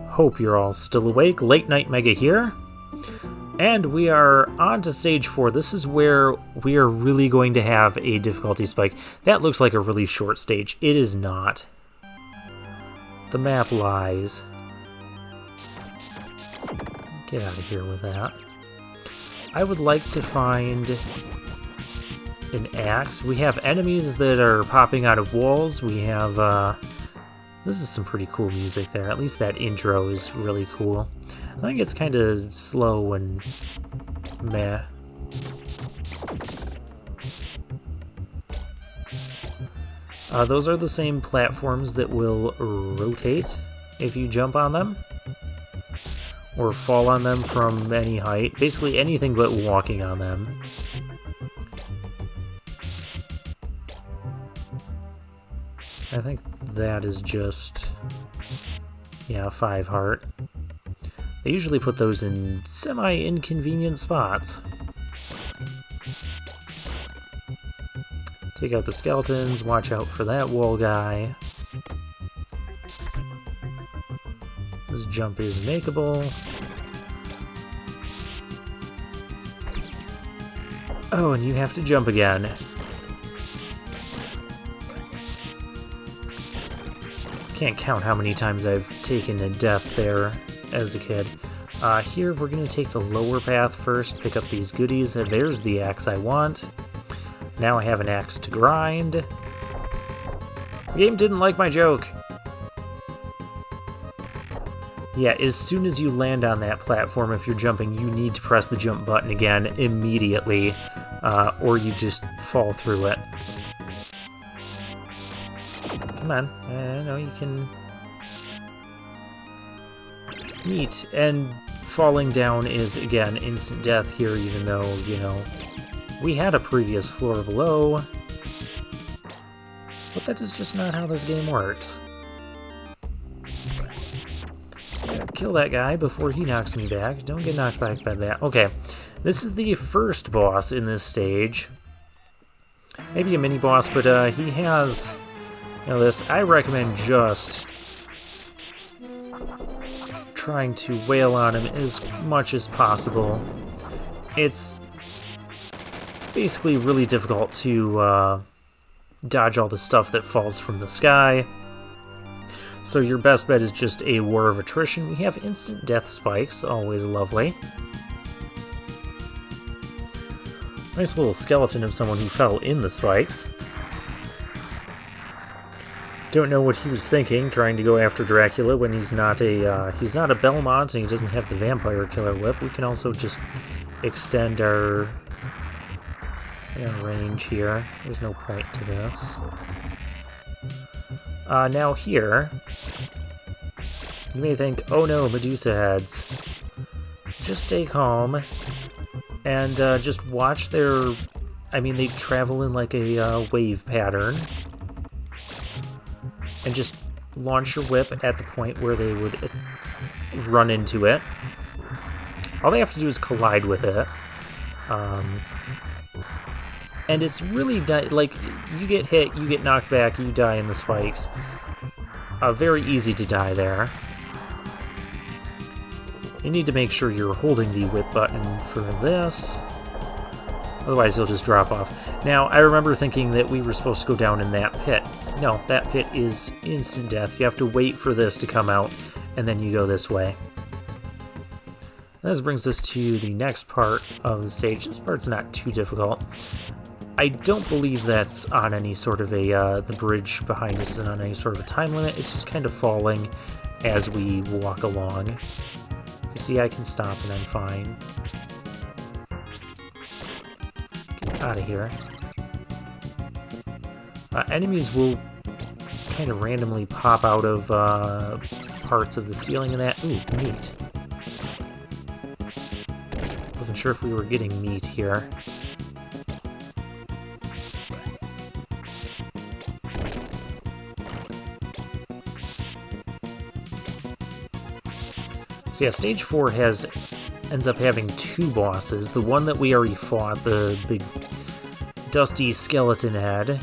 Hope you're all still awake. Late Night Mega here. And we are on to stage 4. This is where we are really going to have a difficulty spike. That looks like a really short stage. It is not. The map lies. Get out of here with that. I would like to find an axe. We have enemies that are popping out of walls. We have, this is some pretty cool music there. At least that intro is really cool. I think it's kind of slow and meh. Those are the same platforms that will rotate if you jump on them. Or fall on them from any height. Basically anything but walking on them. I think that is just, yeah, 5 heart. They usually put those in semi-inconvenient spots. Take out the skeletons, watch out for that wall guy. This jump is makeable. Oh, and you have to jump again. Can't count how many times I've taken a death there as a kid. Here we're going to take the lower path first, pick up these goodies. There's the axe I want. Now I have an axe to grind. The game didn't like my joke. Yeah, as soon as you land on that platform, if you're jumping, you need to press the jump button again immediately, or you just fall through it. Come on, I know you can... Neat, and falling down is, again, instant death here, even though, you know, we had a previous floor below. But that is just not how this game works. Yeah, kill that guy before he knocks me back. Don't get knocked back by that. Okay, this is the first boss in this stage. Maybe a mini-boss, but he has... You know this, I recommend just trying to wail on him as much as possible. It's basically really difficult to dodge all the stuff that falls from the sky. So your best bet is just a war of attrition. We have instant death spikes, always lovely. Nice little skeleton of someone who fell in the spikes. Don't know what he was thinking, trying to go after Dracula when he's not a Belmont and he doesn't have the vampire killer whip. We can also just extend our range here. There's no point to this. Now here, you may think, oh no, Medusa heads. Just stay calm and just watch their... I mean, they travel in like a wave pattern. And just launch your whip at the point where they would run into it. All they have to do is collide with it. And it's really, like, you get hit, you get knocked back, you die in the spikes. Very easy to die there. You need to make sure you're holding the whip button for this. Otherwise you'll just drop off. Now, I remember thinking that we were supposed to go down in that pit. No, that pit is instant death. You have to wait for this to come out, and then you go this way. This brings us to the next part of the stage. This part's not too difficult. I don't believe that's on any sort of a, the bridge behind us is on any sort of a time limit. It's just kind of falling as we walk along. You see, I can stop and I'm fine. Get out of here. Enemies will kind of randomly pop out of parts of the ceiling and that. Ooh, meat. Wasn't sure if we were getting meat here. So yeah, stage 4 ends up having 2 bosses. The one that we already fought, the big dusty skeleton head.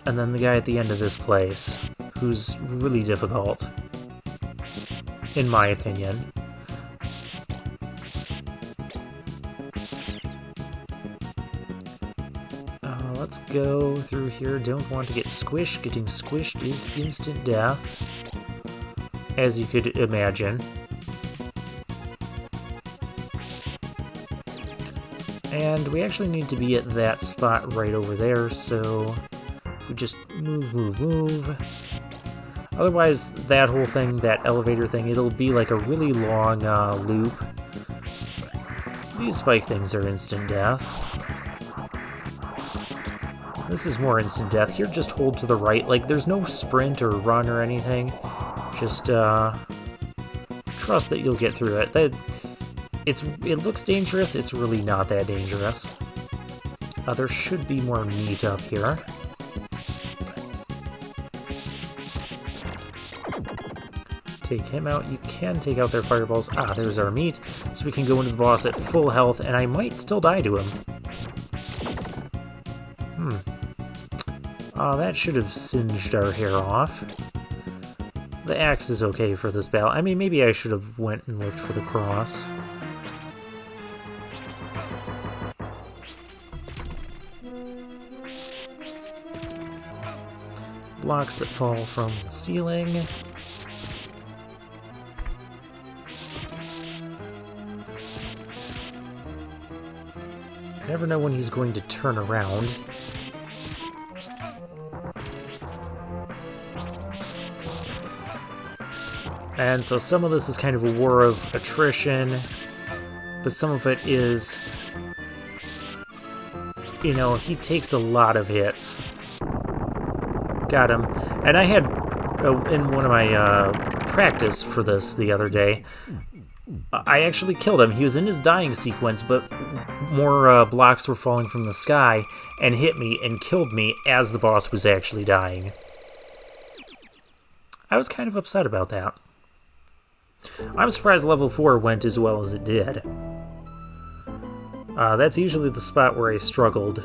And then the guy at the end of this place, who's really difficult. in my opinion. Let's go through here. Don't want to get squished. Getting squished is instant death, as you could imagine. And we actually need to be at that spot right over there, so we just move. Otherwise, that whole thing, that elevator thing, it'll be like a really long loop. These spike things are instant death. This is more instant death. Here, just hold to the right. Like, there's no sprint or run or anything. Just trust that you'll get through it. It looks dangerous. It's really not that dangerous. There should be more meat up here. Take him out. You can take out their fireballs. Ah, there's our meat. So we can go into the boss at full health, and I might still die to him. That should have singed our hair off. The axe is okay for this battle. I mean, maybe I should have went and looked for the cross. Blocks that fall from the ceiling. I never know when he's going to turn around. And so some of this is kind of a war of attrition, but some of it is, you know, he takes a lot of hits. Got him. And I had, in one of my practice for this the other day, I actually killed him. He was in his dying sequence, but more blocks were falling from the sky and hit me and killed me as the boss was actually dying. I was kind of upset about that. I'm surprised level 4 went as well as it did. That's usually the spot where I struggled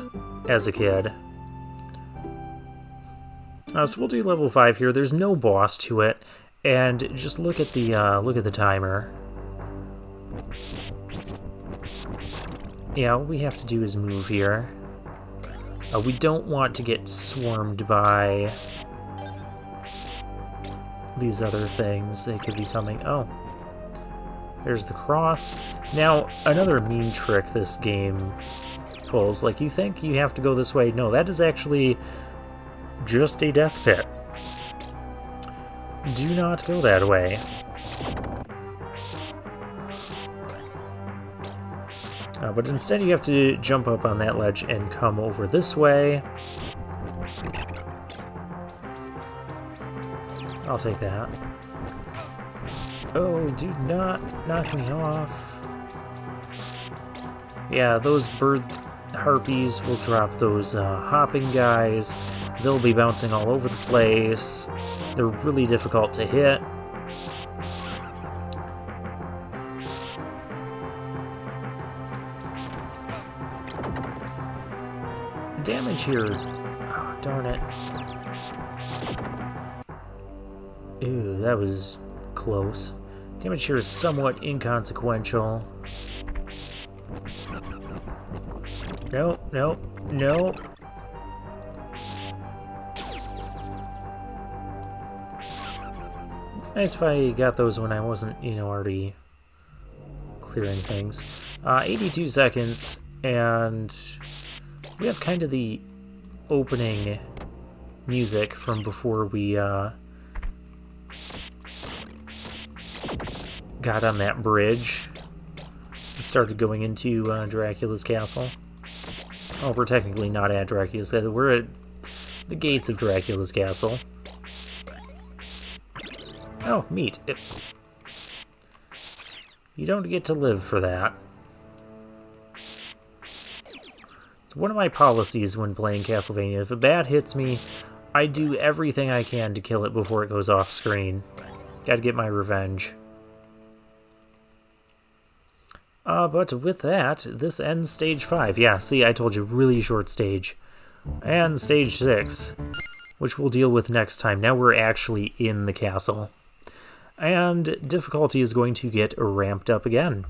as a kid. So we'll do level 5 here. There's no boss to it, and just look at the timer. Yeah, all we have to do is move here. We don't want to get swarmed by these other things. They could be coming. Oh, there's the cross. Now, another mean trick this game pulls. Like, you think you have to go this way. No, that is actually just a death pit. Do not go that way. But instead you have to jump up on that ledge and come over this way. I'll take that. Oh, do not knock me off. Yeah, those bird harpies will drop those hopping guys. They'll be bouncing all over the place. They're really difficult to hit. Damage here. Oh, darn it. Ew, that was close. Damage here is somewhat inconsequential. Nope, nope, nope. Nice if I got those when I wasn't, already clearing things. 82 seconds, and we have kind of the opening music from before we got on that bridge and started going into Dracula's castle. Oh, we're technically not at Dracula's castle. We're at the gates of Dracula's castle. Oh, meat. You don't get to live for that. It's one of my policies when playing Castlevania. If a bat hits me, I do everything I can to kill it before it goes off screen. Gotta get my revenge. But with that, this ends stage 5. Yeah, see, I told you, really short stage. And stage 6, which we'll deal with next time. Now we're actually in the castle. And difficulty is going to get ramped up again.